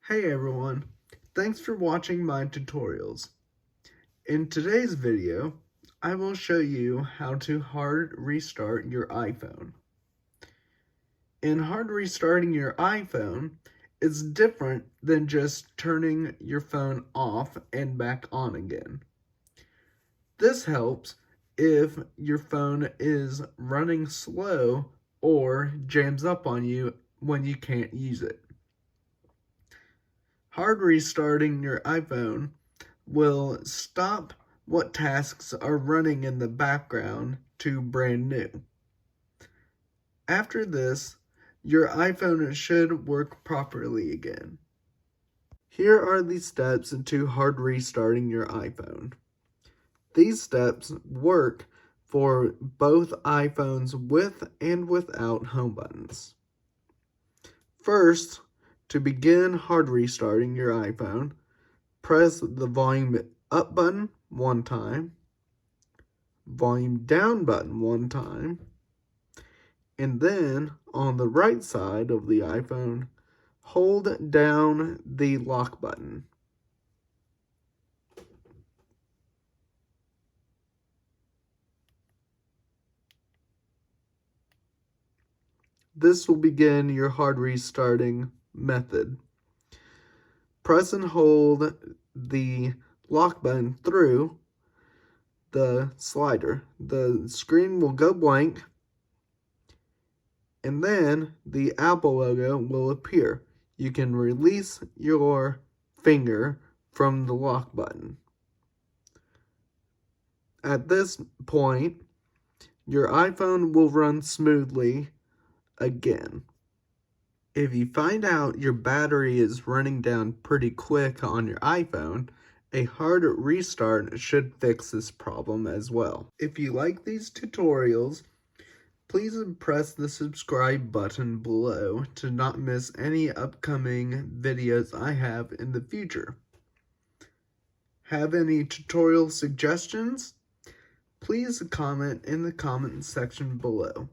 Hey everyone, thanks for watching my tutorials. In today's video, I will show you how to hard restart your iPhone. In hard restarting your iPhone, it's different than just turning your phone off and back on again. This helps if your phone is running slow or jams up on you when you can't use it. Hard restarting your iPhone will stop what tasks are running in the background to brand new. After this, your iPhone should work properly again. Here are the steps to hard restarting your iPhone. These steps work for both iPhones with and without home buttons. First, to begin hard restarting your iPhone, press the volume up button one time, volume down button one time, and then on the right side of the iPhone, hold down the lock button. This will begin your hard restarting method. Press and hold the lock button through the slider. The screen will go blank, and then the Apple logo will appear. You can release your finger from the lock button. At this point, your iPhone will run smoothly again. If you find out your battery is running down pretty quick on your iPhone, a hard restart should fix this problem as well. If you like these tutorials, please press the subscribe button below to not miss any upcoming videos I have in the future. Have any tutorial suggestions? Please comment in the comment section below.